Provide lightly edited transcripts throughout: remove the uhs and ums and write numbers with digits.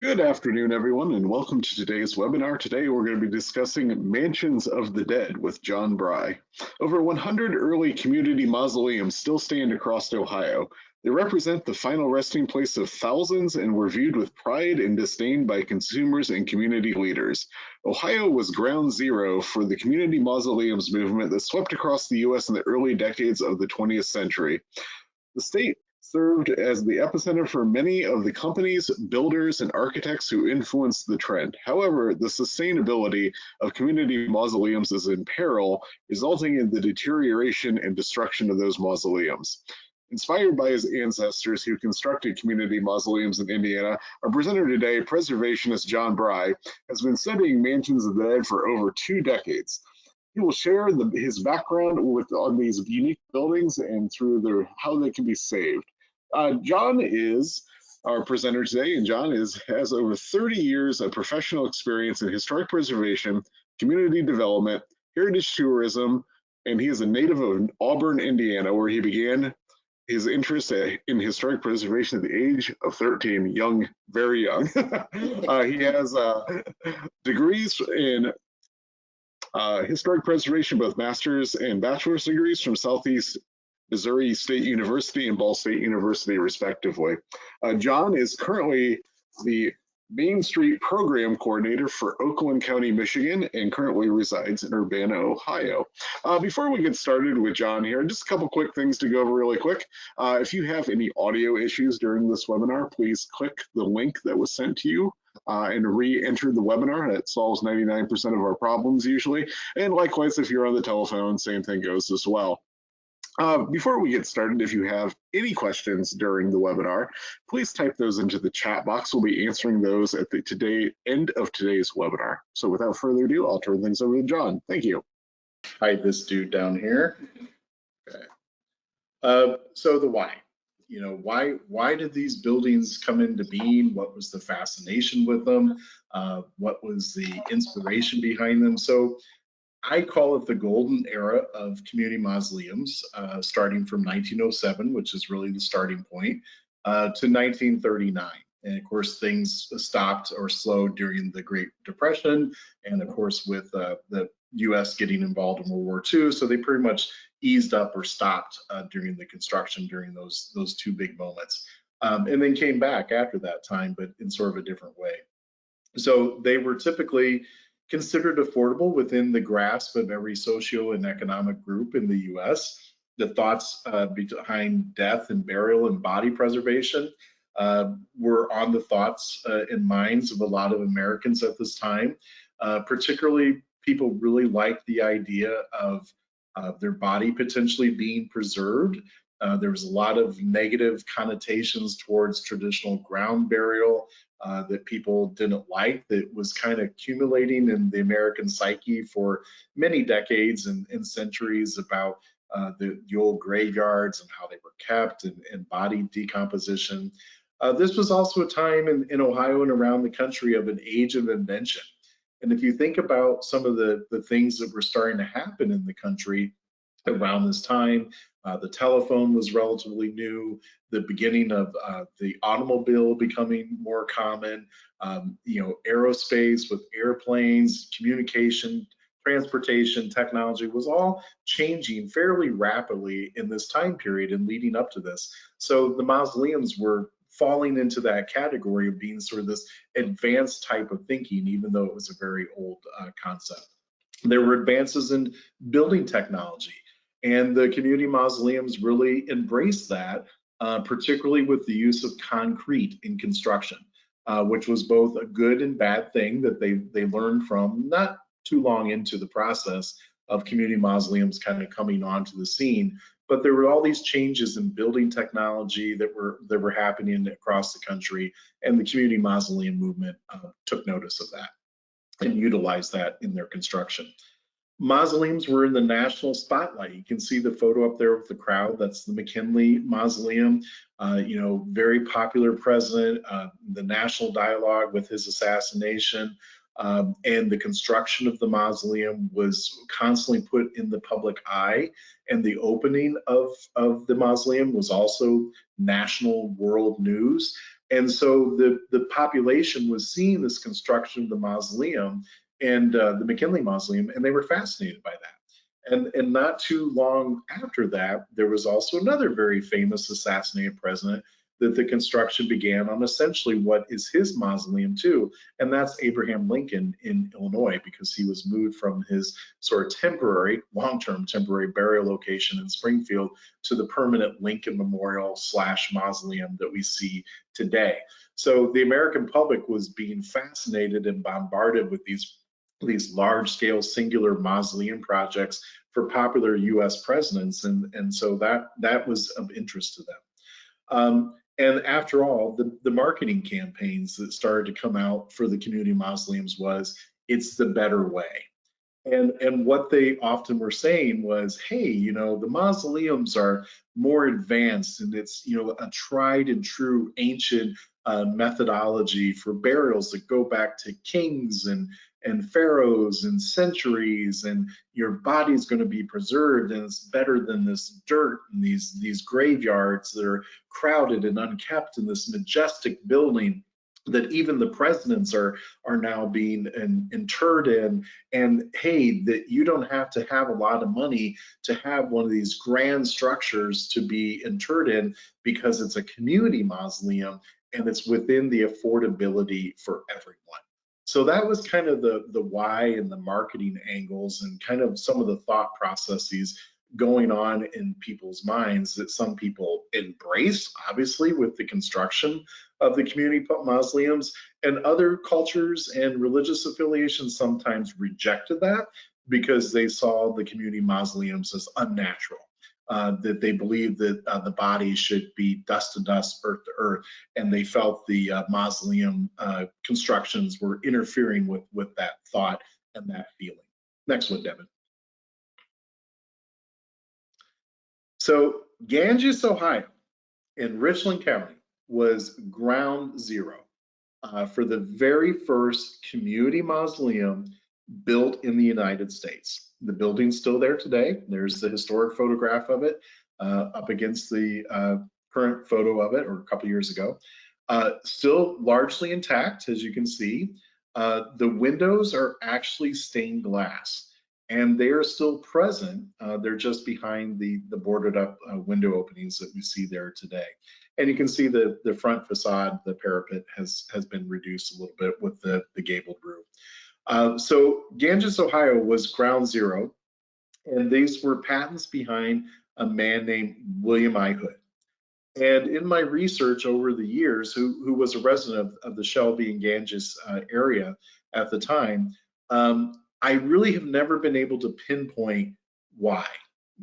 Good afternoon, everyone, and welcome to today's webinar. Today, we're going to be discussing Mansions of the Dead with John Bry. Over 100 early community mausoleums still stand across Ohio. They represent the final resting place of thousands and were viewed with pride and disdain by consumers and community leaders. Ohio was ground zero for the community mausoleums movement that swept across the U.S. in the early decades of the 20th century. The state served as the epicenter for many of the companies, builders, and architects who influenced the trend. However, the sustainability of community mausoleums is in peril, resulting in the deterioration and destruction of those mausoleums. Inspired by his ancestors who constructed community mausoleums in Indiana, our presenter today, preservationist John Bry, has been studying mansions of the dead for over 2 decades. He will share his background on these unique buildings and through how they can be saved. John is our presenter today, and John has over 30 years of professional experience in historic preservation, community development, heritage tourism, and he is a native of Auburn, Indiana, where he began his interest in historic preservation at the age of 13, young, very young. He has degrees in historic preservation, both master's and bachelor's degrees from Southeast Missouri State University and Ball State University, respectively. John is currently the Main Street Program Coordinator for Oakland County, Michigan, and currently resides in Urbana, Ohio. Before we get started with John here, just a couple quick things to go over really quick. If you have any audio issues during this webinar, please click the link that was sent to you and re-enter the webinar. That solves 99% of our problems usually. And likewise, if you're on the telephone, same thing goes as well. Before we get started, if you have any questions during the webinar, please type those into the chat box. We'll be answering those at the end of today's webinar. So without further ado, I'll turn things over to John. Thank you. Hi, this dude down here. Okay. So the why. You know, why did these buildings come into being? What was the fascination with them? What was the inspiration behind them? So I call it the golden era of community mausoleums, starting from 1907, which is really the starting point, to 1939. And of course, things stopped or slowed during the Great Depression, and of course, with the U.S. getting involved in World War II, so they pretty much eased up or stopped during the construction during those two big moments, and then came back after that time, but in sort of a different way. So they were typically considered affordable within the grasp of every socio and economic group in the U.S. The thoughts behind death and burial and body preservation were on the thoughts and minds of a lot of Americans at this time. Particularly, people really liked the idea of their body potentially being preserved. There was a lot of negative connotations towards traditional ground burial that people didn't like, that was kind of accumulating in the American psyche for many decades and centuries about the old graveyards and how they were kept and body decomposition. This was also a time in Ohio and around the country of an age of invention. And if you think about some of the things that were starting to happen in the country around this time, the telephone was relatively new, the beginning of the automobile becoming more common, aerospace with airplanes, communication, transportation, technology was all changing fairly rapidly in this time period and leading up to this. So the mausoleums were falling into that category of being sort of this advanced type of thinking, even though it was a very old concept. There were advances in building technology, and the community mausoleums really embraced that, particularly with the use of concrete in construction, which was both a good and bad thing that they learned from not too long into the process of community mausoleums kind of coming onto the scene. But there were all these changes in building technology that were happening across the country, and the community mausoleum movement took notice of that and utilized that in their construction. Mausoleums were in the national spotlight. You can see the photo up there with the crowd. That's the McKinley Mausoleum. Very popular president, the national dialogue with his assassination. And the construction of the mausoleum was constantly put in the public eye, and the opening of the mausoleum was also national world news. And so the population was seeing this construction of the mausoleum and the McKinley Mausoleum, and they were fascinated by that. And not too long after that, there was also another very famous assassinated president that the construction began on essentially what is his mausoleum too, and that's Abraham Lincoln in Illinois, because he was moved from his sort of temporary, long-term temporary burial location in Springfield to the permanent Lincoln Memorial / mausoleum that we see today. So the American public was being fascinated and bombarded with these large-scale singular mausoleum projects for popular U.S. presidents, and so that was of interest to them. And after all, the marketing campaigns that started to come out for the community mausoleums was, it's the better way. And what they often were saying was, hey, the mausoleums are more advanced, and it's, a tried and true ancient methodology for burials that go back to kings and pharaohs and centuries, and your body's going to be preserved, and it's better than this dirt and these graveyards that are crowded and unkept in this majestic building that even the presidents are now being interred in. And hey, that you don't have to have a lot of money to have one of these grand structures to be interred in, because it's a community mausoleum and it's within the affordability for everyone. So that was kind of the why and the marketing angles and kind of some of the thought processes going on in people's minds that some people embrace, obviously, with the construction of the community mausoleums, and other cultures and religious affiliations sometimes rejected that because they saw the community mausoleums as unnatural. That they believed that the body should be dust to dust, earth to earth, and they felt the mausoleum constructions were interfering with that thought and that feeling. Next one, Devin. So Ganges, Ohio, in Richland County, was ground zero for the very first community mausoleum built in the United States. The building's still there today. There's the historic photograph of it up against the current photo of it, or a couple years ago. Still largely intact, as you can see. The windows are actually stained glass, and they are still present. They're just behind the boarded up window openings that we see there today. And you can see the front facade, the parapet has been reduced a little bit with the gabled roof. So Ganges, Ohio was ground zero, and these were patents behind a man named William I. Hood. And in my research over the years, who was a resident of the Shelby and Ganges area at the time, I really have never been able to pinpoint why,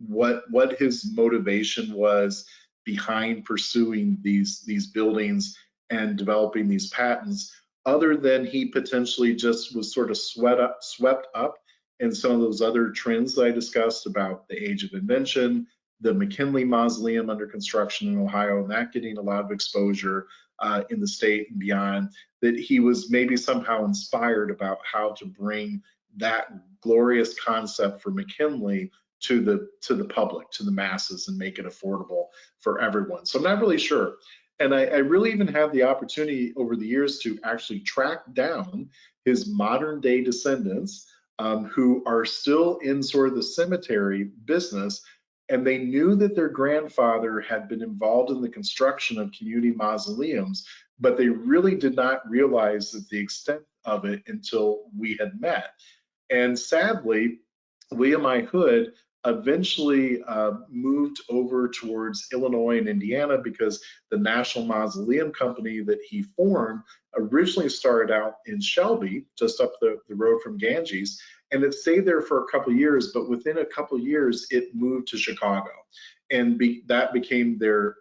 what his motivation was behind pursuing these buildings and developing these patents, other than he potentially just was sort of swept up in some of those other trends that I discussed about the age of invention, the McKinley Mausoleum under construction in Ohio, and that getting a lot of exposure in the state and beyond, that he was maybe somehow inspired about how to bring that glorious concept for McKinley to the public, to the masses, and make it affordable for everyone. So I'm not really sure. And I really even had the opportunity over the years to actually track down his modern day descendants who are still in sort of the cemetery business, and they knew that their grandfather had been involved in the construction of community mausoleums, but they really did not realize that the extent of it until we had met. And sadly, William I. Hood eventually moved over towards Illinois and Indiana, because the National Mausoleum Company that he formed originally started out in Shelby, just up the road from Ganges, and it stayed there for a couple of years, but within a couple of years, it moved to Chicago, and that became their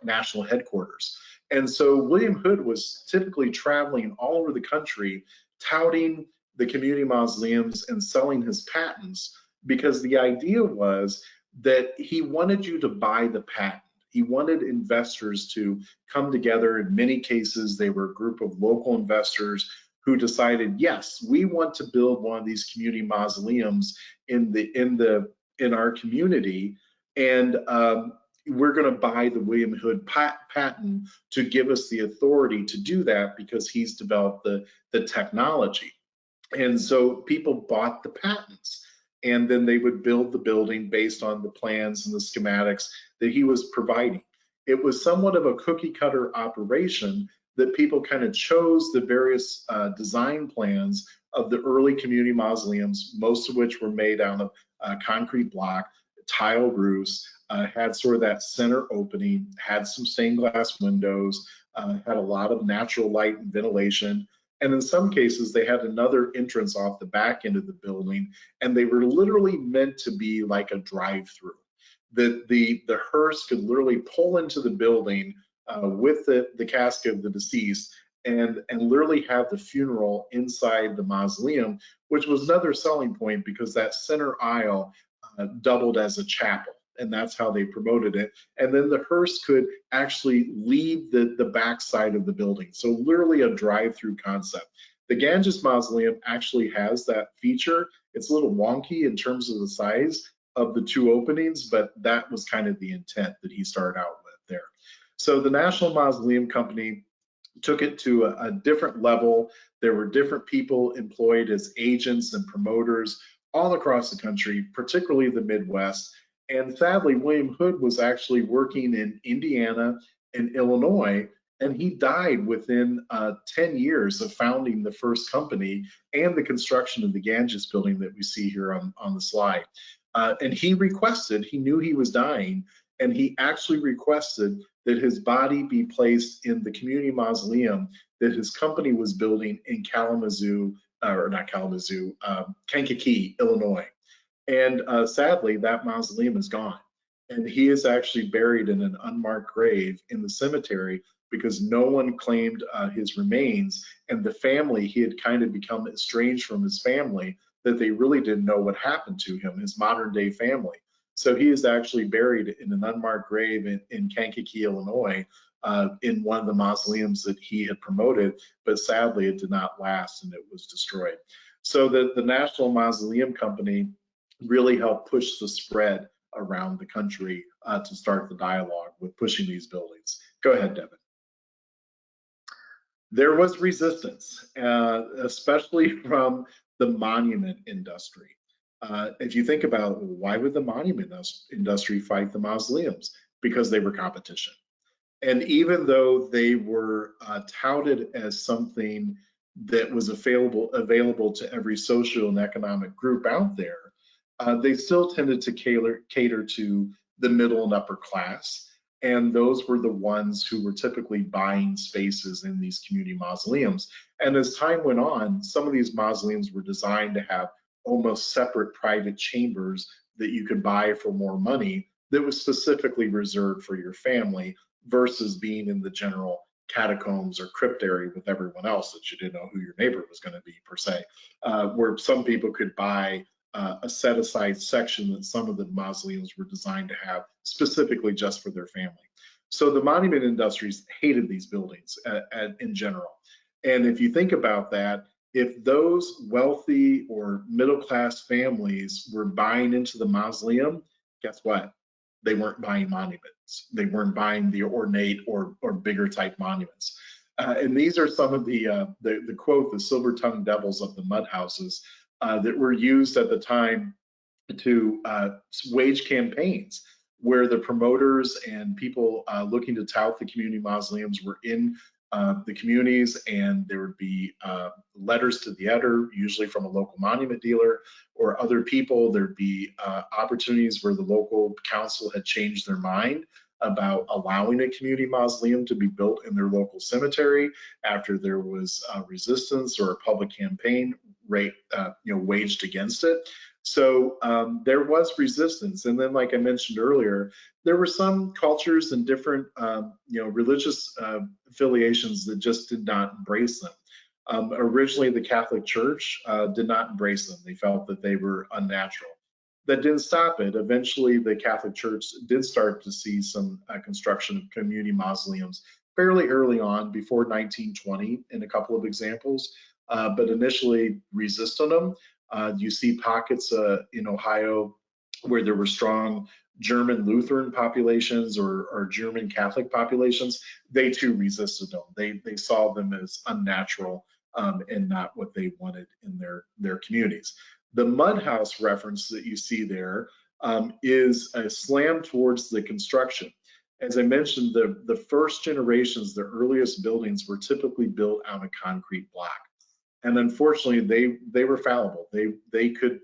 national headquarters. And so William Hood was typically traveling all over the country, touting the community mausoleums and selling his patents, because the idea was that he wanted you to buy the patent. He wanted investors to come together. In many cases, they were a group of local investors who decided, yes, we want to build one of these community mausoleums in our community, and we're going to buy the William Hood patent to give us the authority to do that because he's developed the technology. And so people bought the patents, and then they would build the building based on the plans and the schematics that he was providing. It was somewhat of a cookie cutter operation that people kind of chose the various design plans of the early community mausoleums, most of which were made out of concrete block, tile roofs, had sort of that center opening, had some stained glass windows, had a lot of natural light and ventilation. And in some cases, they had another entrance off the back end of the building, and they were literally meant to be like a drive-through. The hearse could literally pull into the building with the casket of the deceased and literally have the funeral inside the mausoleum, which was another selling point because that center aisle doubled as a chapel. And that's how they promoted it. And then the hearse could actually leave the back side of the building. So literally a drive-through concept. The Ganges Mausoleum actually has that feature. It's a little wonky in terms of the size of the two openings, but that was kind of the intent that he started out with there. So the National Mausoleum Company took it to a different level. There were different people employed as agents and promoters all across the country, particularly the Midwest. And sadly, William Hood was actually working in Indiana and Illinois, and he died within 10 years of founding the first company and the construction of the Ganges building that we see here on the slide. And he requested, he knew he was dying, and he actually requested that his body be placed in the community mausoleum that his company was building in Kalamazoo, or not Kalamazoo, Kankakee, Illinois. And sadly, that mausoleum is gone. And he is actually buried in an unmarked grave in the cemetery because no one claimed his remains. And the family, he had kind of become estranged from his family that they really didn't know what happened to him, his modern day family. So he is actually buried in an unmarked grave in Kankakee, Illinois, in one of the mausoleums that he had promoted, but sadly it did not last and it was destroyed. So the National Mausoleum Company really helped push the spread around the country to start the dialogue with pushing these buildings. Go ahead, Devin. There was resistance, especially from the monument industry. If you think about why would the monument industry fight the mausoleums? Because they were competition. And even though they were touted as something that was available to every social and economic group out there, they still tended to cater to the middle and upper class. And those were the ones who were typically buying spaces in these community mausoleums. And as time went on, some of these mausoleums were designed to have almost separate private chambers that you could buy for more money that was specifically reserved for your family versus being in the general catacombs or crypt area with everyone else that you didn't know who your neighbor was going to be per se, where some people could buy a set aside section that some of the mausoleums were designed to have specifically just for their family. So the monument industries hated these buildings in general. And if you think about that, if those wealthy or middle class families were buying into the mausoleum, guess what? They weren't buying monuments. They weren't buying the ornate or bigger type monuments. And these are some of the quote, the silver-tongued devils of the mud houses that were used at the time to wage campaigns where the promoters and people looking to tout the community mausoleums were in the communities, and there would be letters to the editor, usually from a local monument dealer or other people. There'd be opportunities where the local council had changed their mind about allowing a community mausoleum to be built in their local cemetery after there was resistance or a public campaign waged against it. So there was resistance. And then, like I mentioned earlier, there were some cultures and different religious affiliations that just did not embrace them. Originally, the Catholic Church did not embrace them. They felt that they were unnatural. That didn't stop it. Eventually, the Catholic Church did start to see some construction of community mausoleums fairly early on, before 1920, in a couple of examples. but initially resisted them. You see pockets in Ohio where there were strong German Lutheran populations or German Catholic populations. They too resisted them. They saw them as unnatural and not what they wanted in their communities. The mud house reference that you see there is a slam towards the construction. As I mentioned, the first generations, the earliest buildings were typically built out of concrete block. And unfortunately, they were fallible. They could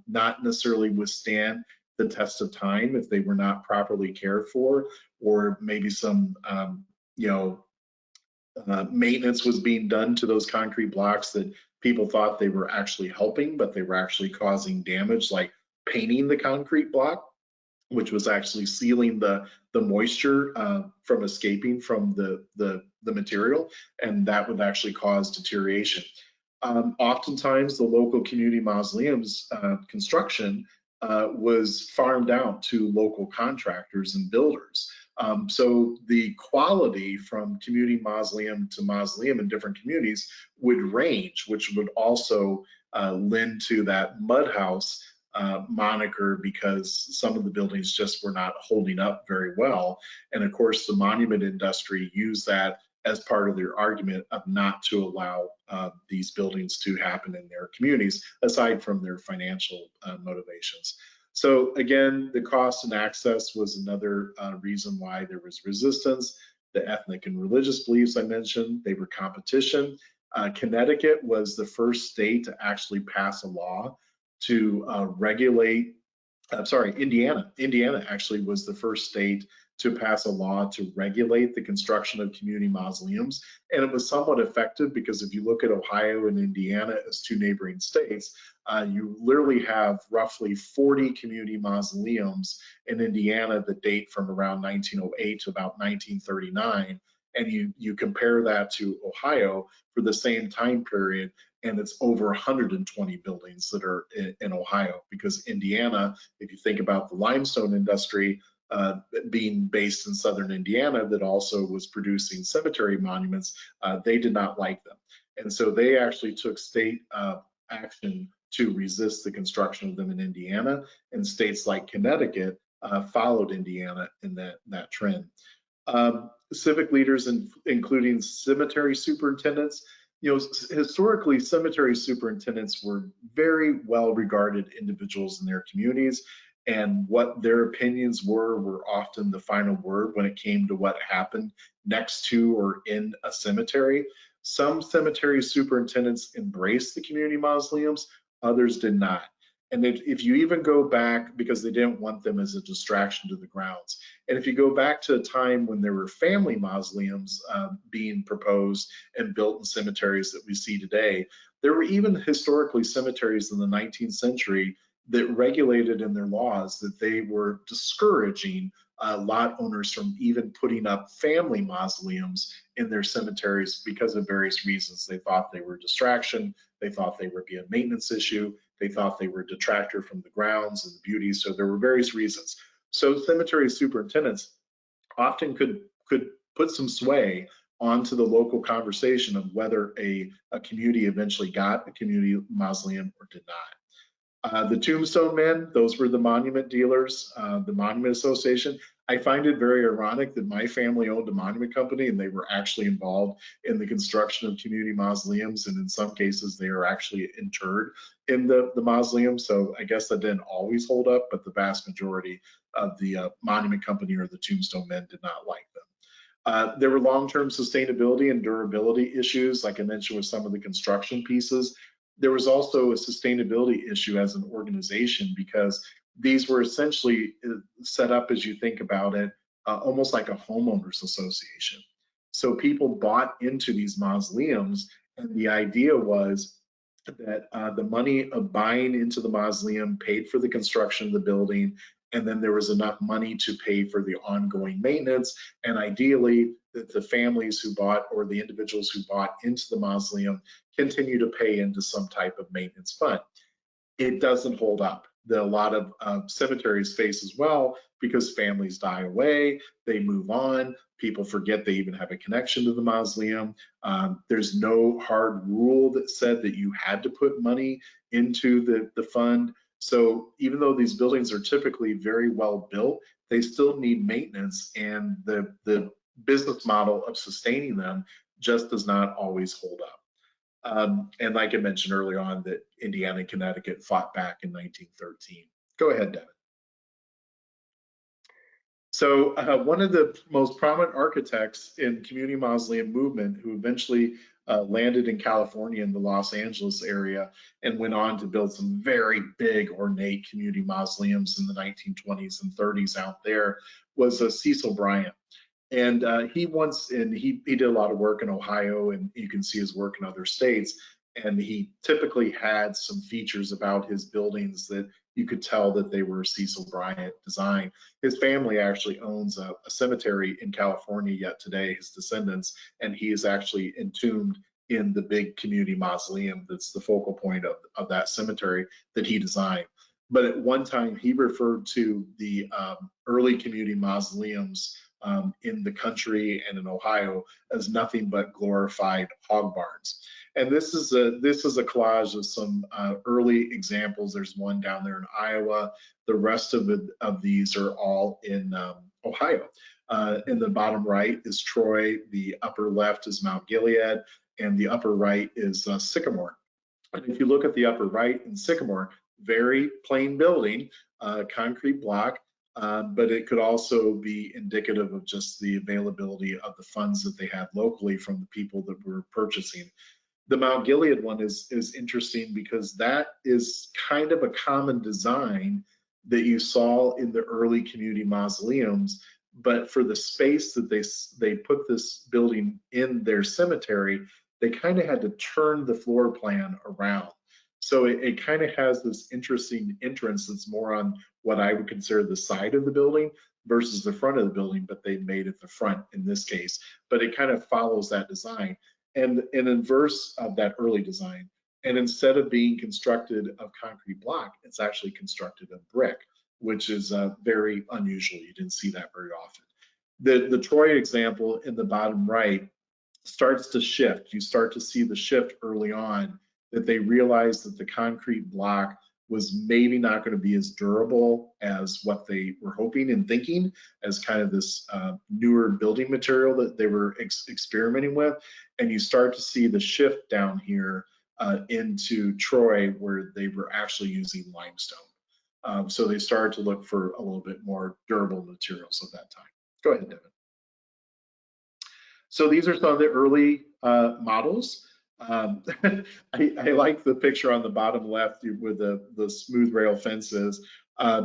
not necessarily withstand the test of time if they were not properly cared for, or maybe some you know maintenance was being done to those concrete blocks that people thought they were actually helping, but they were actually causing damage, like painting the concrete block, which was actually sealing the moisture from escaping from the material, and that would actually cause deterioration. Oftentimes, the local community mausoleums construction was farmed out to local contractors and builders. So the quality from community mausoleum to mausoleum in different communities would range, which would also lend to that mud house moniker, because some of the buildings just were not holding up very well. And of course, the monument industry used that as part of their argument of not to allow these buildings to happen in their communities, aside from their financial motivations. So again, the cost and access was another reason why there was resistance. The ethnic and religious beliefs I mentioned, they were competition. Connecticut was the first state to actually pass a law to regulate. I'm sorry, Indiana. Indiana actually was the first state to pass a law to regulate the construction of community mausoleums. And it was somewhat effective, because if you look at Ohio and Indiana as two neighboring states, you literally have roughly 40 community mausoleums in Indiana that date from around 1908 to about 1939. And you compare that to Ohio for the same time period, and it's over 120 buildings that are in Ohio, because Indiana, if you think about the limestone industry being based in southern Indiana that also was producing cemetery monuments, they did not like them. And so they actually took state action to resist the construction of them in Indiana, and states like Connecticut followed Indiana in that trend. Civic leaders, including cemetery superintendents. Historically, cemetery superintendents were very well regarded individuals in their communities, and what their opinions were often the final word when it came to what happened next to or in a cemetery. Some cemetery superintendents embraced the community mausoleums, others did not. And if you even go back, because they didn't want them as a distraction to the grounds. And if you go back to a time when there were family mausoleums being proposed and built in cemeteries that we see today, there were even historically cemeteries in the 19th century that regulated in their laws that they were discouraging lot owners from even putting up family mausoleums in their cemeteries because of various reasons. They thought they were a distraction, they thought they would be a maintenance issue, they thought they were a detractor from the grounds and the beauty. So there were various reasons. So cemetery superintendents often could put some sway onto the local conversation of whether a community eventually got a community mausoleum or did not. The tombstone men, those were the monument dealers, the Monument Association. I find it very ironic that my family owned a monument company and they were actually involved in the construction of community mausoleums, and in some cases they are actually interred in the mausoleum. So I guess that didn't always hold up, but the vast majority of the monument company or the tombstone men did not like them. There were long-term sustainability and durability issues, like I mentioned with some of the construction pieces. There was also a sustainability issue as an organization, because these were essentially set up, as you think about it, almost like a homeowners association. So people bought into these mausoleums, and the idea was that the money of buying into the mausoleum paid for the construction of the building, and then there was enough money to pay for the ongoing maintenance, and ideally that the families who bought, or the individuals who bought into the mausoleum, continue to pay into some type of maintenance fund. It doesn't hold up. a lot of cemeteries face as well, because families die away, they move on, people forget they even have a connection to the mausoleum. There's no hard rule that said that you had to put money into the fund. So even though these buildings are typically very well built, they still need maintenance, and the business model of sustaining them just does not always hold up. And like I mentioned early on, that Indiana and Connecticut fought back in 1913. Go ahead, Devin. So one of the most prominent architects in community mausoleum movement, who eventually landed in California in the Los Angeles area and went on to build some very big ornate community mausoleums in the 1920s and 30s out there, was Cecil Bryant. And he did a lot of work in Ohio, and you can see his work in other states. And he typically had some features about his buildings that you could tell that they were Cecil Bryant design. His family actually owns a cemetery in California yet today, his descendants, and he is actually entombed in the big community mausoleum that's the focal point of that cemetery that he designed. But at one time, he referred to the early community mausoleums in the country and in Ohio as nothing but glorified hog barns. And this is a collage of some early examples. There's one down there in Iowa. The rest of these are all in Ohio. In the bottom right is Troy. The upper left is Mount Gilead, and the upper right is Sycamore. And if you look at the upper right in Sycamore, very plain building, concrete block. But it could also be indicative of just the availability of the funds that they had locally from the people that were purchasing. The Mount Gilead one is interesting because that is kind of a common design that you saw in the early community mausoleums, but for the space that they put this building in their cemetery, they kind of had to turn the floor plan around. So it kind of has this interesting entrance that's more on what I would consider the side of the building versus the front of the building, but they made it the front in this case. But it kind of follows that design and in inverse of that early design. And instead of being constructed of concrete block, it's actually constructed of brick, which is very unusual. You didn't see that very often. The Troy example in the bottom right starts to shift. You start to see the shift early on, that they realized that the concrete block was maybe not going to be as durable as what they were hoping and thinking, as kind of this newer building material that they were experimenting with. And you start to see the shift down here into Troy, where they were actually using limestone. So they started to look for a little bit more durable materials at that time. Go ahead, Devin. So these are some of the early models. I like the picture on the bottom left with the smooth rail fences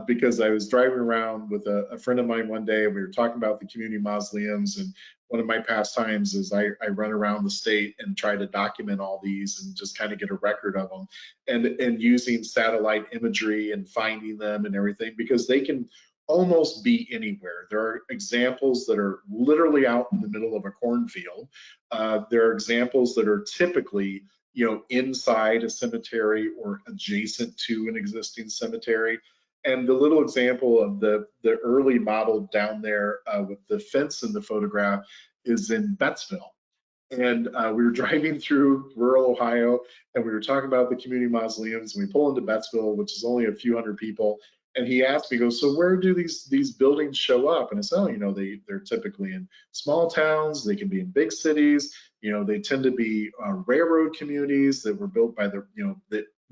because I was driving around with a friend of mine one day, and we were talking about the community mausoleums, and one of my pastimes is I run around the state and try to document all these and just kind of get a record of them, and using satellite imagery and finding them and everything, because they can almost be anywhere. There are examples that are literally out in the middle of a cornfield. There are examples that are typically, inside a cemetery or adjacent to an existing cemetery. And the little example of the early model down there with the fence in the photograph is in Bettsville. And we were driving through rural Ohio, and we were talking about the community mausoleums, and we pull into Bettsville, which is only a few hundred people. And he asked me, he goes, so where do these buildings show up? And I said, oh, they're typically in small towns. They can be in big cities. They tend to be railroad communities that were built by the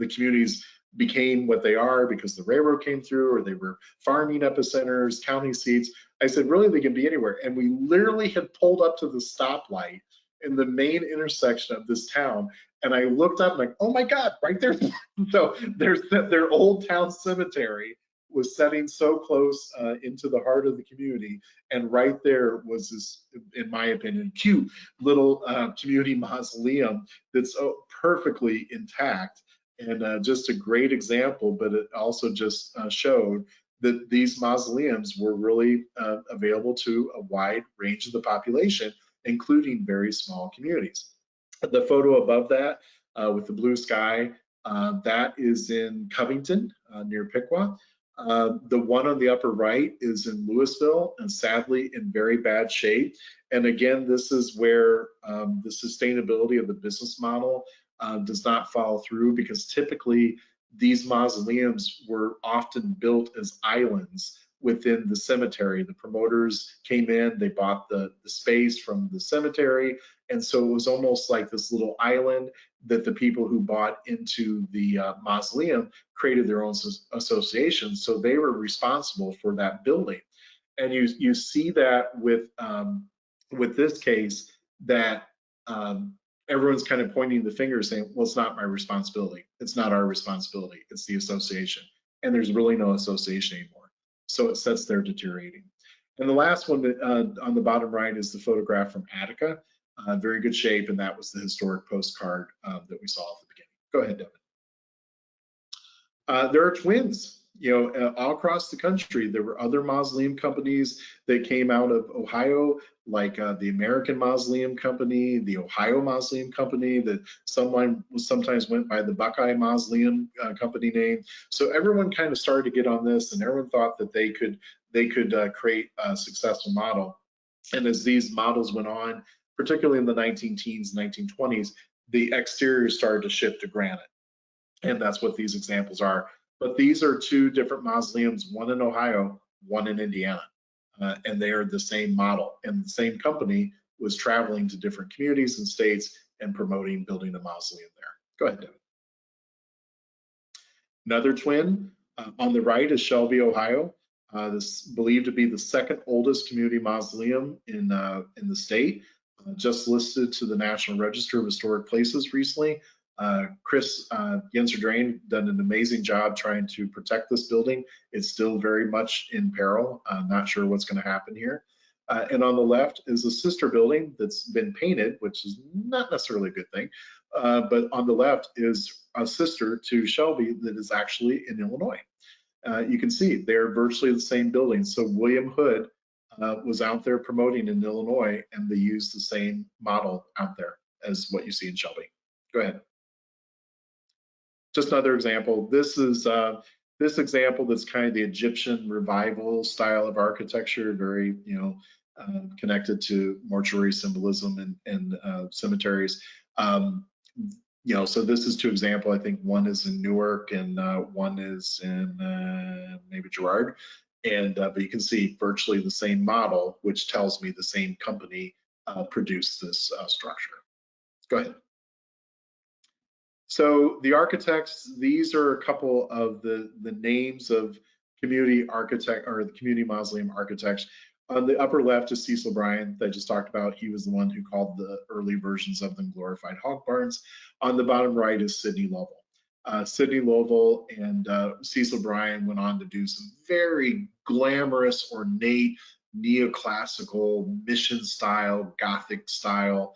communities became what they are because the railroad came through, or they were farming epicenters, county seats. I said, really, they can be anywhere. And we literally had pulled up to the stoplight in the main intersection of this town. And I looked up, like, oh my God, right there. So there's their old town cemetery was setting so close into the heart of the community. And right there was this, in my opinion, cute little community mausoleum that's perfectly intact. And just a great example, but it also just showed that these mausoleums were really available to a wide range of the population, including very small communities. The photo above that with the blue sky That is in Covington, near Piqua. The one on the upper right is in Louisville, and sadly in very bad shape. And again, this is where the sustainability of the business model does not follow through, because typically these mausoleums were often built as islands within the cemetery. The promoters came in, they bought the space from the cemetery, and so it was almost like this little island that the people who bought into the mausoleum created their own association. So they were responsible for that building. And you see that with this case, that everyone's kind of pointing the finger saying, well, it's not my responsibility. It's not our responsibility. It's the association. And there's really no association anymore. So it sits there deteriorating. And the last one that, on the bottom right is the photograph from Attica. Very good shape, and that was the historic postcard that we saw at the beginning. Go ahead, Devin. There are twins, all across the country. There were other mausoleum companies that came out of Ohio, like the American Mausoleum Company, the Ohio Mausoleum Company, that sometimes went by the Buckeye Mausoleum Company name. So everyone kind of started to get on this, and everyone thought that they could create a successful model. And as these models went on, particularly in the 19-teens, 1920s, the exterior started to shift to granite. And that's what these examples are. But these are two different mausoleums, one in Ohio, one in Indiana. And they are the same model. And the same company was traveling to different communities and states and promoting building a mausoleum there. Go ahead, David. Another twin on the right is Shelby, Ohio. This is believed to be the second oldest community mausoleum in the state, just listed to the National Register of Historic Places recently. Chris Yenser-Drain done an amazing job trying to protect this building. It's still very much in peril. I'm not sure what's going to happen here. And on the left is a sister building that's been painted, which is not necessarily a good thing. But on the left is a sister to Shelby that is actually in Illinois. You can see they're virtually the same building. So William Hood was out there promoting in Illinois, and they used the same model out there as what you see in Shelby. Go ahead. Just another example. This is this example that's kind of the Egyptian revival style of architecture, very connected to mortuary symbolism and cemeteries. So this is two examples. I think one is in Newark and one is in maybe Girard. And but you can see virtually the same model, which tells me the same company produced this structure. Go ahead. So the architects, these are a couple of the names of community architect or the community mausoleum architects. On the upper left is Cecil Bryan that I just talked about. He was the one who called the early versions of them glorified hog barns. On the bottom right is Sidney Lovell. Sidney Lovell and Cecil Bryan went on to do some very glamorous, ornate, neoclassical, mission style, Gothic style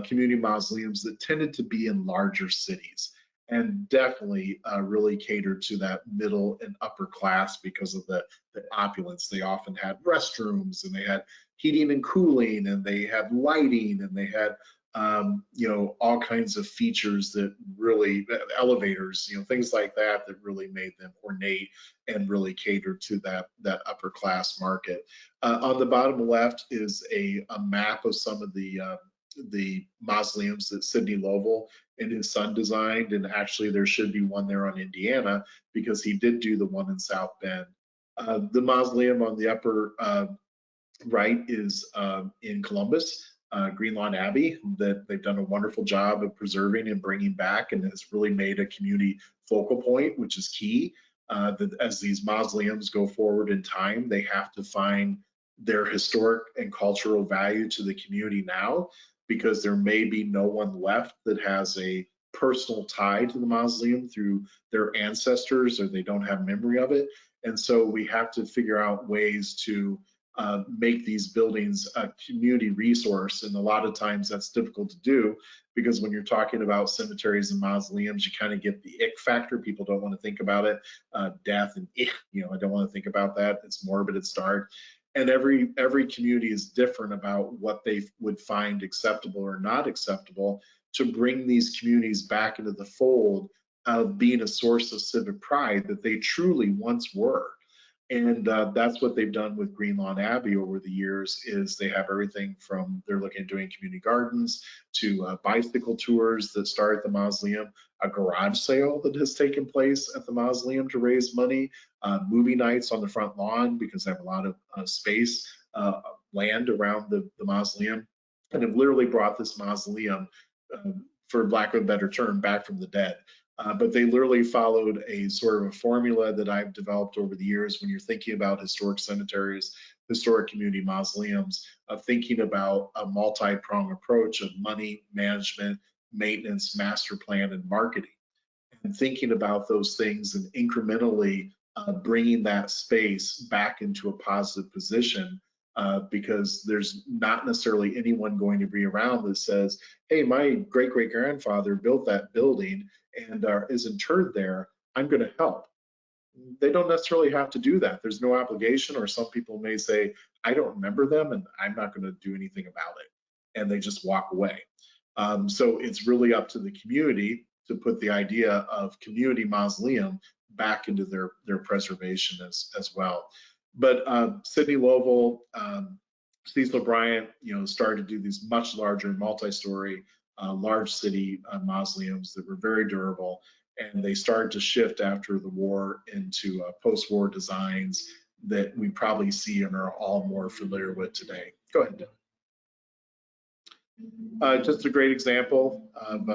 community mausoleums that tended to be in larger cities, and definitely really catered to that middle and upper class because of the opulence. They often had restrooms, and they had heating and cooling, and they had lighting, and they had all kinds of features that really, elevators, things like that, that really made them ornate and really catered to that upper class market. On the bottom left is a map of some of the mausoleums that Sidney Lovell and his son designed, and actually there should be one there on Indiana because he did do the one in South Bend. The mausoleum on the upper right is in Columbus, Greenlawn Abbey, that they've done a wonderful job of preserving and bringing back, and has really made a community focal point, which is key. That as these mausoleums go forward in time, they have to find their historic and cultural value to the community now, because there may be no one left that has a personal tie to the mausoleum through their ancestors, or they don't have memory of it. And so we have to figure out ways to make these buildings a community resource. And a lot of times that's difficult to do, because when you're talking about cemeteries and mausoleums, you kind of get the ick factor. People don't want to think about it. Death and ick, I don't want to think about that. It's morbid, it's dark. And every community is different about what they would find acceptable or not acceptable. To bring these communities back into the fold, being a source of civic pride that they truly once were. And that's what they've done with Green Lawn Abbey over the years. Is they have everything from, they're looking at doing community gardens to bicycle tours that start at the mausoleum, a garage sale that has taken place at the mausoleum to raise money, movie nights on the front lawn because they have a lot of space, land around the mausoleum, and have literally brought this mausoleum, for lack of a better term, back from the dead. But they literally followed a sort of a formula that I've developed over the years when you're thinking about historic cemeteries, historic community mausoleums, of thinking about a multi-pronged approach of money, management, maintenance, master plan, and marketing. And thinking about those things and incrementally bringing that space back into a positive position, because there's not necessarily anyone going to be around that says, hey, my great-great-grandfather built that building and is interred there, I'm going to help. They don't necessarily have to do that. There's no obligation, or some people may say, I don't remember them and I'm not going to do anything about it. And they just walk away. So it's really up to the community to put the idea of community mausoleum back into their preservation as well. But Sidney Lovell, Cecil Bryant, started to do these much larger, multi-story, large city mausoleums that were very durable, and they started to shift after the war into post-war designs that we probably see and are all more familiar with today. Go ahead, Dylan. Just a great example of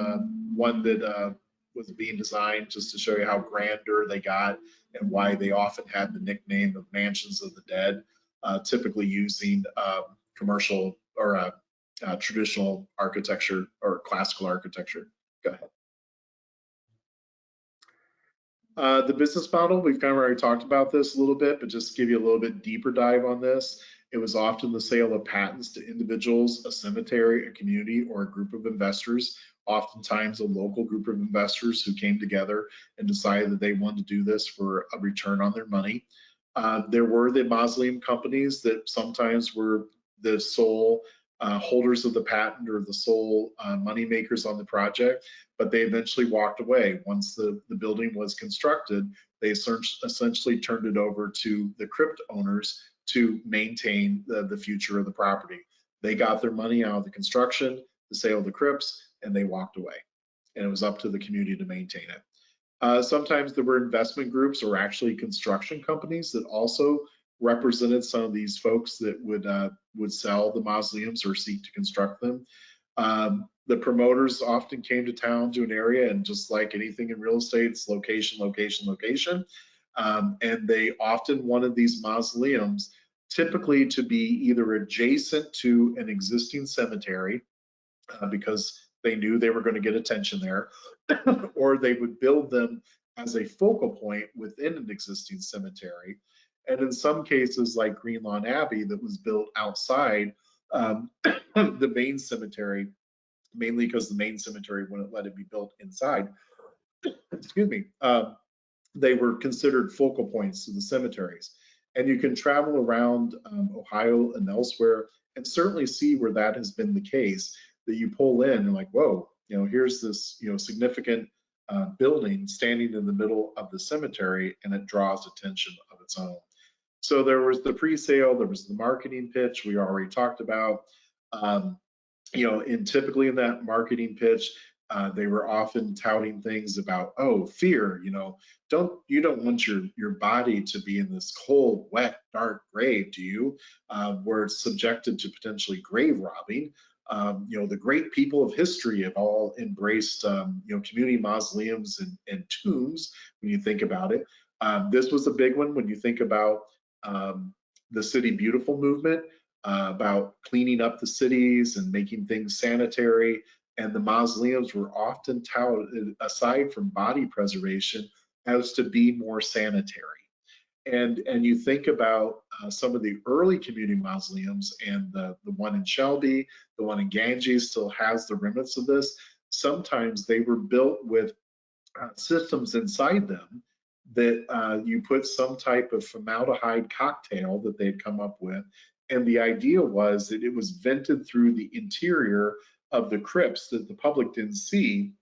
one that was being designed just to show you how grandeur they got and why they often had the nickname of Mansions of the Dead, typically using commercial or traditional architecture or classical architecture. Go ahead. The business model, we've kind of already talked about this a little bit, but just to give you a little bit deeper dive on this, it was often the sale of patents to individuals, a cemetery, a community, or a group of investors, oftentimes a local group of investors who came together and decided that they wanted to do this for a return on their money. There were the mausoleum companies that sometimes were the sole holders of the patent or the sole money makers on the project, but they eventually walked away. Once the building was constructed, they essentially turned it over to the crypt owners to maintain the future of the property. They got their money out of the construction, the sale of the crypts, and they walked away. And it was up to the community to maintain it. Sometimes there were investment groups or actually construction companies that also represented some of these folks that would sell the mausoleums or seek to construct them. The promoters often came to town to an area, and just like anything in real estate, it's location, location, location. And they often wanted these mausoleums typically to be either adjacent to an existing cemetery, because they knew they were going to get attention there, or they would build them as a focal point within an existing cemetery. And in some cases, like Green Lawn Abbey, that was built outside the main cemetery, mainly because the main cemetery wouldn't let it be built inside. Excuse me. They were considered focal points to the cemeteries. And you can travel around Ohio and elsewhere and certainly see where that has been the case, that you pull in and like, whoa, here's this, significant building standing in the middle of the cemetery, and it draws attention of its own. So there was the pre-sale, there was the marketing pitch we already talked about. And typically in that marketing pitch, they were often touting things about, oh, fear, you don't want your body to be in this cold, wet, dark grave, do you? Where it's subjected to potentially grave robbing. The great people of history have all embraced, community mausoleums and tombs when you think about it. This was a big one when you think about the City Beautiful movement, about cleaning up the cities and making things sanitary. And the mausoleums were often touted, aside from body preservation, as to be more sanitary. And you think about some of the early community mausoleums, and the one in Shelby, the one in Ganges still has the remnants of this. Sometimes they were built with systems inside them that you put some type of formaldehyde cocktail that they'd come up with. And the idea was that it was vented through the interior of the crypts that the public didn't see,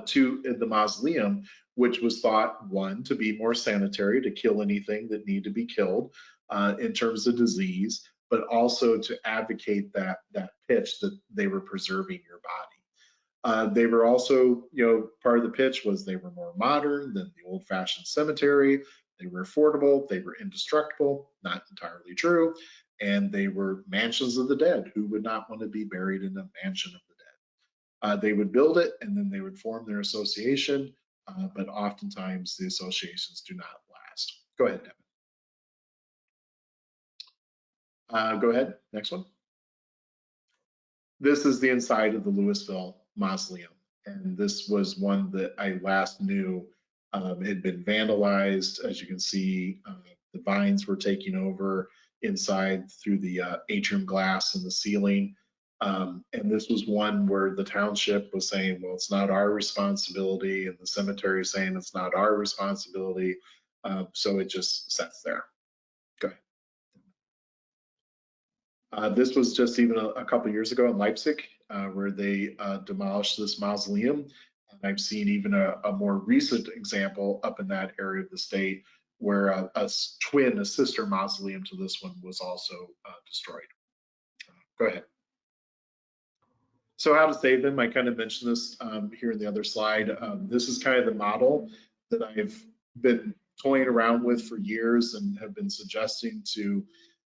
to the mausoleum, which was thought, one, to be more sanitary, to kill anything that need to be killed in terms of disease, but also to advocate that pitch that they were preserving your body. They were also, part of the pitch was they were more modern than the old-fashioned cemetery. They were affordable. They were indestructible. Not entirely true. And they were mansions of the dead. Who would not want to be buried in a mansion of the dead? They would build it and then they would form their association, but oftentimes the associations do not last. Go ahead, Devin. Go ahead, next one. This is the inside of the Louisville Mausoleum, and this was one that I last knew had been vandalized. As you can see, the vines were taking over inside through the atrium glass in the ceiling. And this was one where the township was saying, well, it's not our responsibility, and the cemetery is saying it's not our responsibility. So it just sits there. Go ahead. This was just even a couple years ago in Leipzig, where they demolished this mausoleum. And I've seen even a more recent example up in that area of the state where a sister mausoleum to this one was also destroyed. Go ahead. So how to save them, I kind of mentioned this here in the other slide. This is kind of the model that I've been toying around with for years and have been suggesting to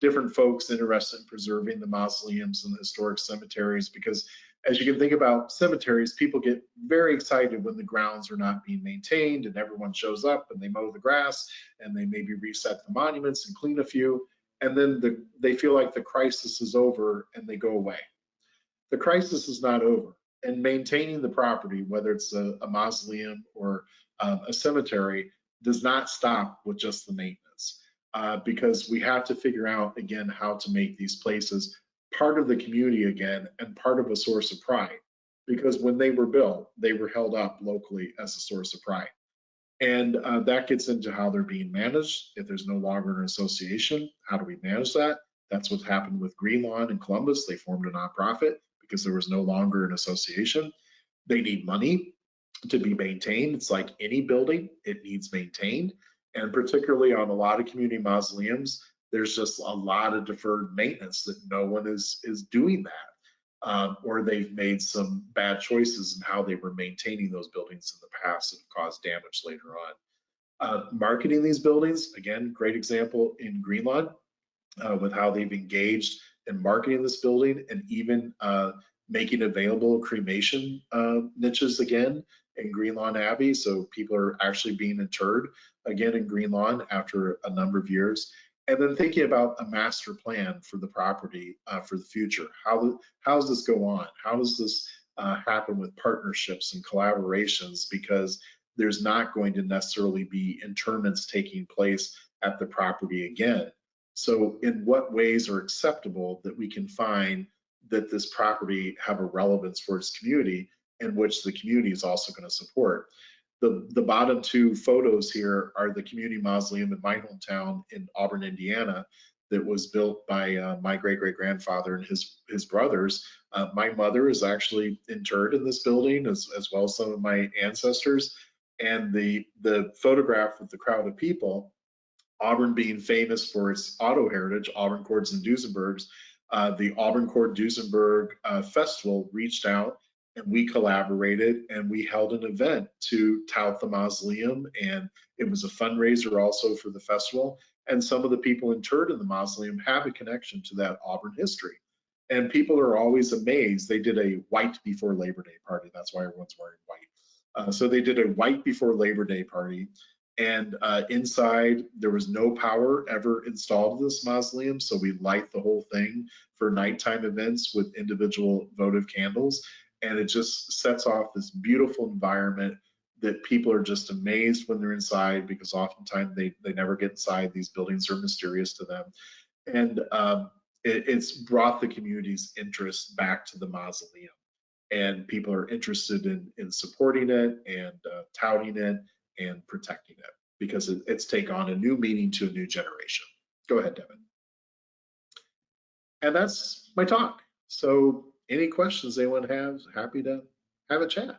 different folks interested in preserving the mausoleums and the historic cemeteries, because as you can think about cemeteries, people get very excited when the grounds are not being maintained and everyone shows up and they mow the grass and they maybe reset the monuments and clean a few, and then they feel like the crisis is over and they go away. The crisis is not over, and maintaining the property, whether it's a mausoleum or a cemetery, does not stop with just the maintenance, because we have to figure out again how to make these places part of the community again and part of a source of pride, because when they were built, they were held up locally as a source of pride. And that gets into how they're being managed. If there's no longer an association, how do we manage that? That's what happened with Green Lawn in Columbus. They formed a nonprofit because there was no longer an association. They need money to be maintained. It's like any building, it needs maintained. And particularly on a lot of community mausoleums, there's just a lot of deferred maintenance that no one is doing that. Or they've made some bad choices in how they were maintaining those buildings in the past and caused damage later on. Marketing these buildings, again, great example in Green Lawn with how they've engaged in marketing this building and even making available cremation niches again in Green Lawn Abbey. So people are actually being interred again in Green Lawn after a number of years. And then thinking about a master plan for the property for the future. How does this go on? How does this happen with partnerships and collaborations? Because there's not going to necessarily be interments taking place at the property again. So in what ways are acceptable that we can find that this property have a relevance for its community and which the community is also going to support? The bottom two photos here are the community mausoleum in my hometown in Auburn, Indiana, that was built by my great-great-grandfather and his brothers. My mother is actually interred in this building, as well as some of my ancestors. And the photograph with the crowd of people, Auburn being famous for its auto heritage, Auburn Cords and Duesenbergs, the Auburn Cord Duesenberg Festival reached out and we collaborated and we held an event to tout the mausoleum, and it was a fundraiser also for the festival. And some of the people interred in the mausoleum have a connection to that Auburn history. And people are always amazed. They did a white before Labor Day party. That's why everyone's wearing white. So they did a white before Labor Day party. And inside, there was no power ever installed in this mausoleum, so we light the whole thing for nighttime events with individual votive candles, and it just sets off this beautiful environment that people are just amazed when they're inside, because oftentimes they never get inside. These buildings are mysterious to them, and it's brought the community's interest back to the mausoleum, and people are interested in supporting it and touting it and protecting it, because it's taken on a new meaning to a new generation. Go ahead, Devin. And that's my talk. So any questions anyone has, happy to have a chat.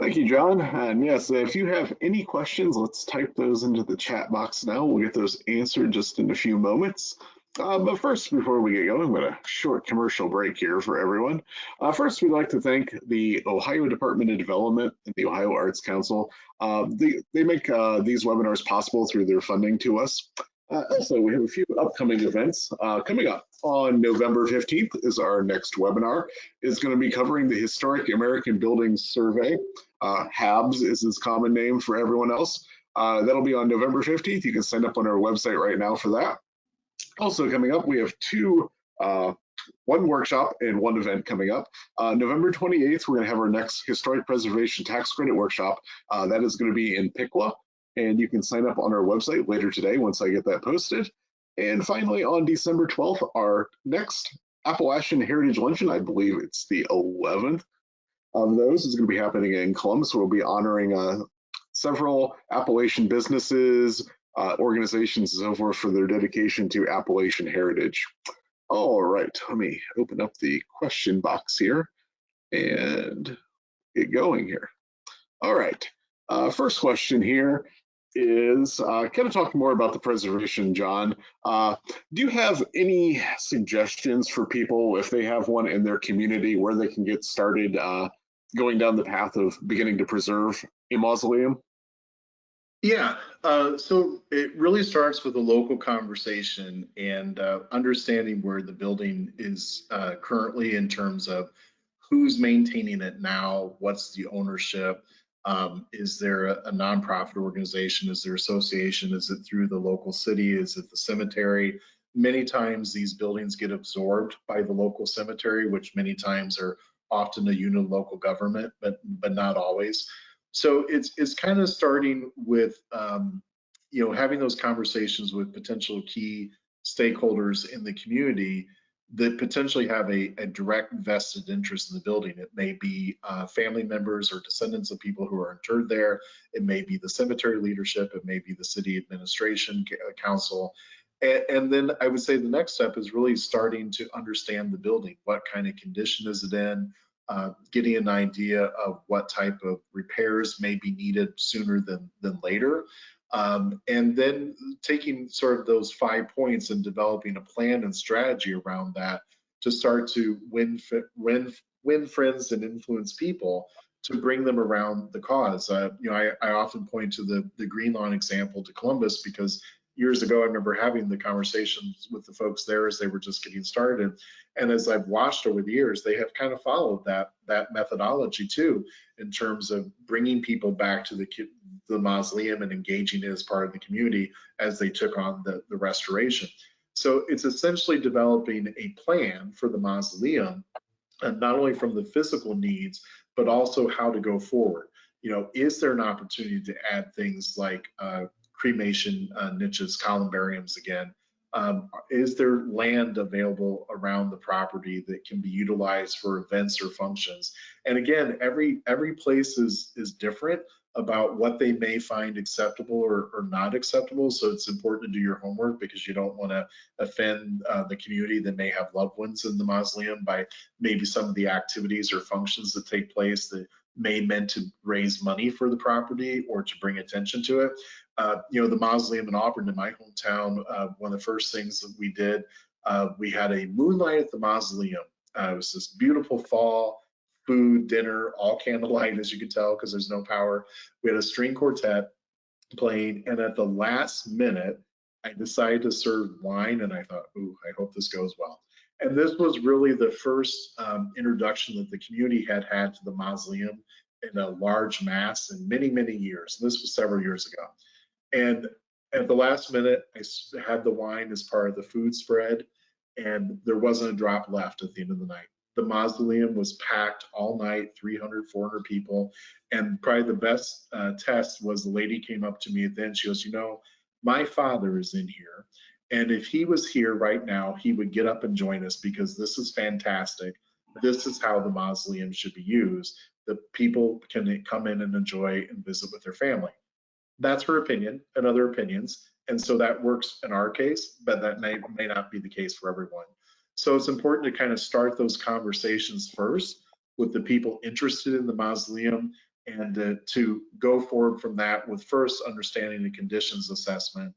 Thank you, John. And yes, if you have any questions, let's type those into the chat box now. We'll get those answered just in a few moments. But first, before we get going, I'm going to short commercial break here for everyone. First, we'd like to thank the Ohio Department of Development and the Ohio Arts Council. They make these webinars possible through their funding to us. Also, we have a few upcoming events coming up. On November 15th is our next webinar. It's going to be covering the Historic American Buildings Survey. HABS is its common name for everyone else. That'll be on November 15th. You can sign up on our website right now for that. Also coming up, we have one workshop and one event coming up. November 28th, we're going to have our next Historic Preservation Tax Credit Workshop. That is going to be in Piqua, and you can sign up on our website later today once I get that posted. And finally, on December 12th, our next Appalachian Heritage Luncheon, I believe it's the 11th of those, is going to be happening in Columbus. We'll be honoring several Appalachian businesses, organizations, and so forth for their dedication to Appalachian heritage. All right, let me open up the question box here and get going here. All right, first question here is kind of talk more about the preservation, John. Do you have any suggestions for people if they have one in their community where they can get started going down the path of beginning to preserve a mausoleum? Yeah, so it really starts with a local conversation and understanding where the building is currently in terms of who's maintaining it now, what's the ownership, is there a nonprofit organization, is there association, is it through the local city, is it the cemetery? Many times these buildings get absorbed by the local cemetery, which many times are often a unit of local government, but not always. So it's kind of starting with having those conversations with potential key stakeholders in the community that potentially have a direct vested interest in the building. It may be family members or descendants of people who are interred there. It may be the cemetery leadership. It may be the city administration council. And then I would say the next step is really starting to understand the building. What kind of condition is it in? Getting an idea of what type of repairs may be needed sooner than later. And then taking sort of those 5 points and developing a plan and strategy around that to start to win friends and influence people to bring them around the cause. I often point to the Green Lawn example to Columbus because years ago I remember having the conversations with the folks there as they were just getting started. And as I've watched over the years, they have kind of followed that methodology too, in terms of bringing people back to the mausoleum and engaging it as part of the community as they took on the restoration. So it's essentially developing a plan for the mausoleum, and not only from the physical needs, but also how to go forward. Is there an opportunity to add things like cremation niches, columbariums again? Is there land available around the property that can be utilized for events or functions? And again, every place is different about what they may find acceptable or not acceptable. So it's important to do your homework because you don't want to offend the community that may have loved ones in the mausoleum by maybe some of the activities or functions that take place that may meant to raise money for the property or to bring attention to it. The mausoleum in Auburn, in my hometown, one of the first things that we did, we had a moonlight at the mausoleum. It was this beautiful fall, food, dinner, all candlelight, as you can tell, because there's no power. We had a string quartet playing, and at the last minute, I decided to serve wine, and I thought, ooh, I hope this goes well. And this was really the first introduction that the community had to the mausoleum in a large mass in many, many years. And this was several years ago. And at the last minute, I had the wine as part of the food spread, and there wasn't a drop left at the end of the night. The mausoleum was packed all night, 300, 400 people. And probably the best test was the lady came up to me at the end. She goes, my father is in here. And if he was here right now, he would get up and join us because this is fantastic. This is how the mausoleum should be used. The people can come in and enjoy and visit with their family. That's her opinion and other opinions. And so that works in our case, but that may not be the case for everyone. So it's important to kind of start those conversations first with the people interested in the mausoleum and to go forward from that with first understanding the conditions assessment,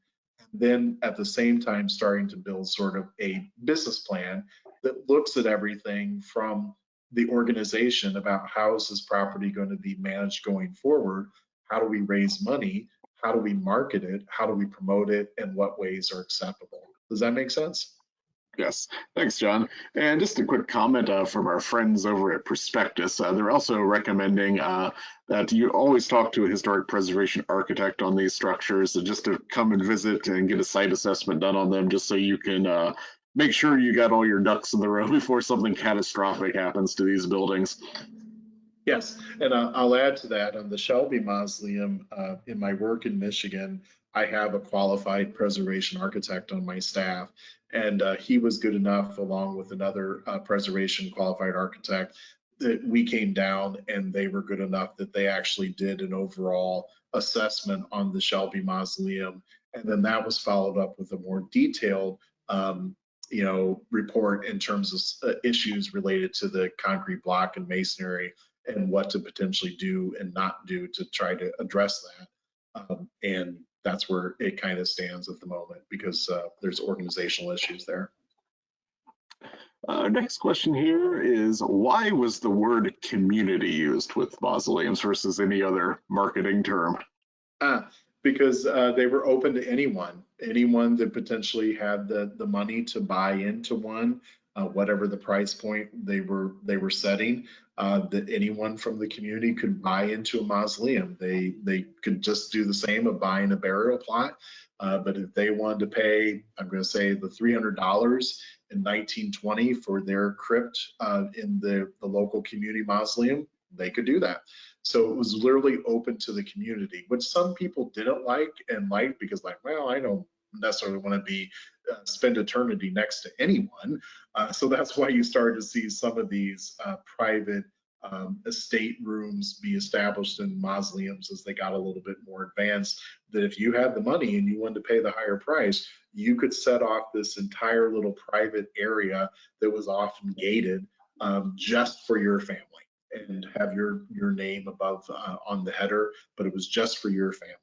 and then at the same time starting to build sort of a business plan that looks at everything from the organization about how is this property going to be managed going forward, how do we raise money, how do we market it, how do we promote it, and what ways are acceptable. Does that make sense? Yes, thanks, John. And just a quick comment from our friends over at Prospectus. They're also recommending that you always talk to a historic preservation architect on these structures, just to come and visit and get a site assessment done on them, just so you can make sure you got all your ducks in the row before something catastrophic happens to these buildings. Yes, and I'll add to that on the Shelby Mausoleum. In my work in Michigan, I have a qualified preservation architect on my staff, and he was good enough, along with another preservation qualified architect, that we came down and they were good enough that they actually did an overall assessment on the Shelby Mausoleum, and then that was followed up with a more detailed report in terms of issues related to the concrete block and masonry and what to potentially do and not do to try to address that. And that's where it kind of stands at the moment, because there's organizational issues there. Next question here is, why was the word community used with mausoleums versus any other marketing term? Because they were open to anyone that potentially had the money to buy into one, whatever the price point they were setting. That anyone from the community could buy into a mausoleum. They could just do the same of buying a burial plot, but if they wanted to pay, I'm going to say the $300 in 1920 for their crypt in the local community mausoleum, they could do that. So it was literally open to the community, which some people didn't like and liked, because like, well, I don't necessarily want to be spend eternity next to anyone. So that's why you started to see some of these private estate rooms be established in mausoleums as they got a little bit more advanced, that if you had the money and you wanted to pay the higher price, you could set off this entire little private area that was often gated just for your family, and have your name above on the header, but it was just for your family.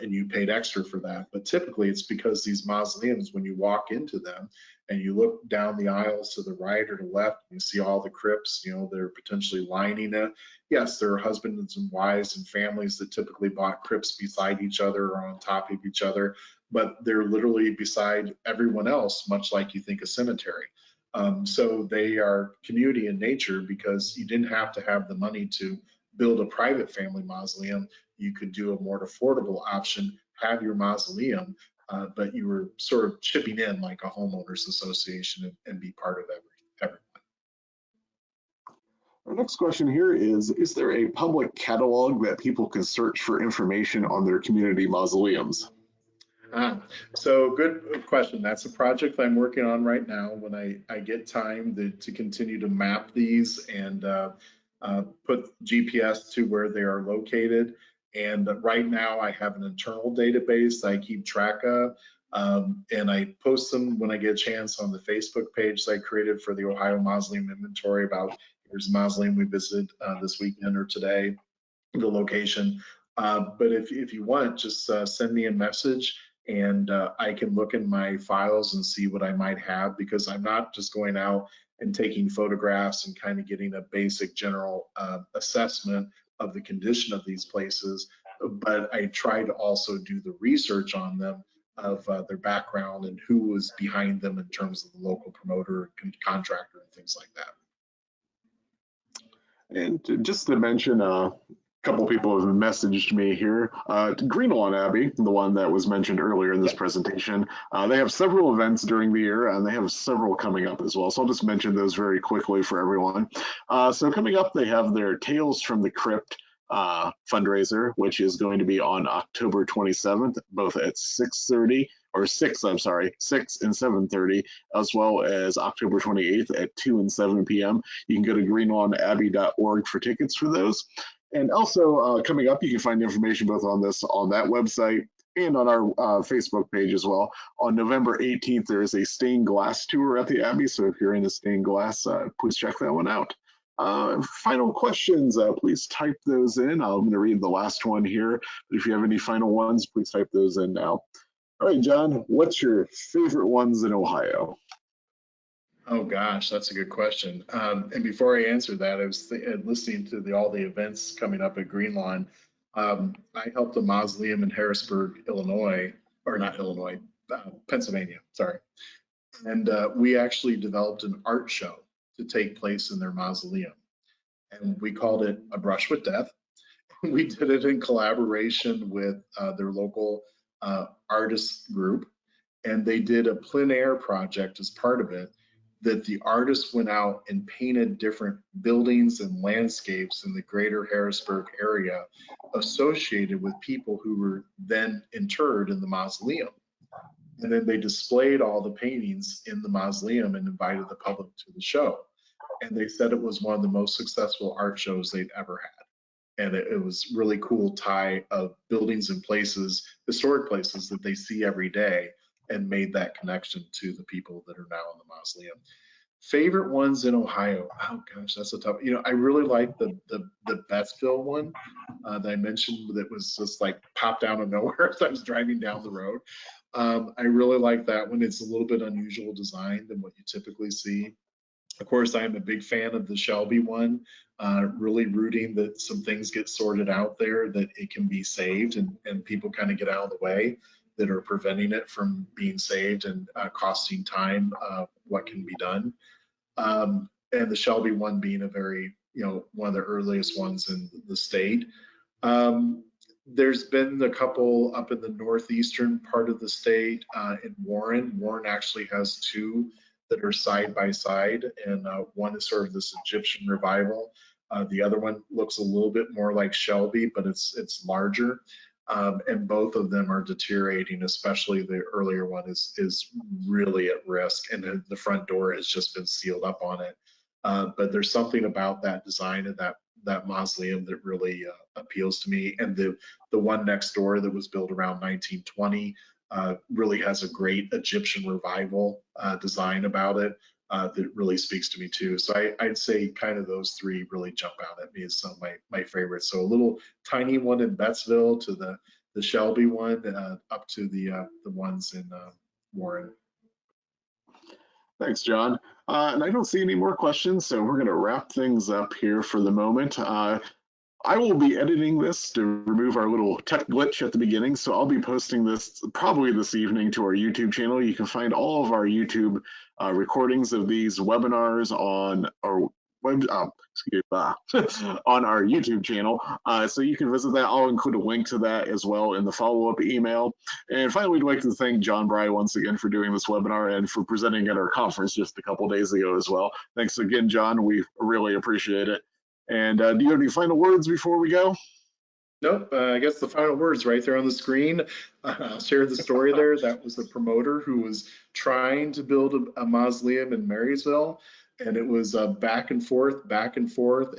And you paid extra for that. But typically it's because these mausoleums, when you walk into them and you look down the aisles to the right or the left, you see all the crypts, they're potentially lining it. Yes, there are husbands and wives and families that typically bought crypts beside each other or on top of each other, but they're literally beside everyone else, much like you think a cemetery. So they are community in nature, because you didn't have to have the money to build a private family mausoleum. You could do a more affordable option, have your mausoleum, but you were sort of chipping in like a homeowners association and be part of everyone. Our next question here is there a public catalog that people can search for information on their community mausoleums? So good question. That's a project I'm working on right now. When I get time to continue to map these and put GPS to where they are located. And right now I have an internal database I keep track of, and I post them when I get a chance on the Facebook page that I created for the Ohio Mausoleum Inventory, about here's a mausoleum we visited this weekend or today, the location. But if you want, just send me a message, and I can look in my files and see what I might have, because I'm not just going out and taking photographs and kind of getting a basic general assessment of the condition of these places, but I try to also do the research on them, of their background and who was behind them in terms of the local promoter, contractor, and things like that. And just to mention, a couple people have messaged me here. Greenlawn Abbey, the one that was mentioned earlier in this presentation, they have several events during the year, and they have several coming up as well. So I'll just mention those very quickly for everyone. So coming up, they have their Tales from the Crypt fundraiser, which is going to be on October 27th, both at 6:30 or 6, I'm sorry, 6 and 7:30, as well as October 28th at 2 and 7 p.m. You can go to greenlawnabbey.org for tickets for those. And also coming up, you can find information both on this on that website and on our Facebook page as well. On November 18th, there is a stained glass tour at the Abbey. So if you're into stained glass, please check that one out. Final questions, please type those in. I'm going to read the last one here. But if you have any final ones, please type those in now. All right, John, what's your favorite ones in Ohio? Oh gosh, that's a good question. And before I answer that, I was listening to all the events coming up at Greenlawn. I helped a mausoleum in Harrisburg, Illinois, or not Illinois, Pennsylvania. Sorry, and we actually developed an art show to take place in their mausoleum, and we called it A Brush with Death. We did it in collaboration with their local artist group, and they did a plein air project as part of it that the artists went out and painted different buildings and landscapes in the greater Harrisburg area associated with people who were then interred in the mausoleum. And then they displayed all the paintings in the mausoleum and invited the public to the show. And they said it was one of the most successful art shows they'd ever had. And it was really cool tie of buildings and places, historic places that they see every day, and made that connection to the people that are now in the mausoleum. Favorite ones in Ohio? Oh gosh, that's a tough. I really like the Bettsville one that I mentioned that was just like popped out of nowhere as I was driving down the road. I really like that one. It's a little bit unusual design than what you typically see. Of course, I'm a big fan of the Shelby one, really rooting that some things get sorted out there, that it can be saved, and people kind of get out of the way that are preventing it from being saved and costing time what can be done. And the Shelby one being a very, one of the earliest ones in the state. There's been a couple up in the northeastern part of the state in Warren. Warren actually has two that are side by side, and one is sort of this Egyptian revival. The other one looks a little bit more like Shelby, but it's larger. And both of them are deteriorating, especially the earlier one is really at risk, and the front door has just been sealed up on it. But there's something about that design of that mausoleum that really appeals to me. And the one next door that was built around 1920 really has a great Egyptian revival design about it that really speaks to me too. So I'd say kind of those three really jump out at me as some of my favorites. So a little tiny one in Bettsville to the Shelby one up to the ones in Warren. Thanks, John. And I don't see any more questions, so we're going to wrap things up here for the moment. I will be editing this to remove our little tech glitch at the beginning, so I'll be posting this probably this evening to our YouTube channel. You can find all of our YouTube recordings of these webinars on our on our YouTube channel. So you can visit that. I'll include a link to that as well in the follow-up email. And finally, we'd like to thank John Bry once again for doing this webinar and for presenting at our conference just a couple days ago as well. Thanks again, John. We really appreciate it. And do you have any final words before we go? Nope, I guess the final words right there on the screen. I'll share the story there. That was the promoter who was trying to build a mausoleum in Marysville, and it was back and forth,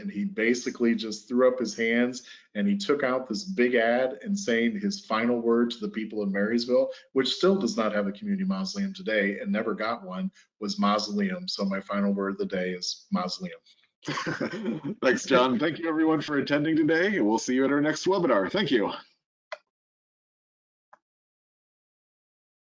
and he basically just threw up his hands and he took out this big ad and saying his final word to the people of Marysville, which still does not have a community mausoleum today and never got one, was mausoleum. So my final word of the day is mausoleum. Thanks, John. Thank you, everyone, for attending today. We'll see you at our next webinar. Thank you.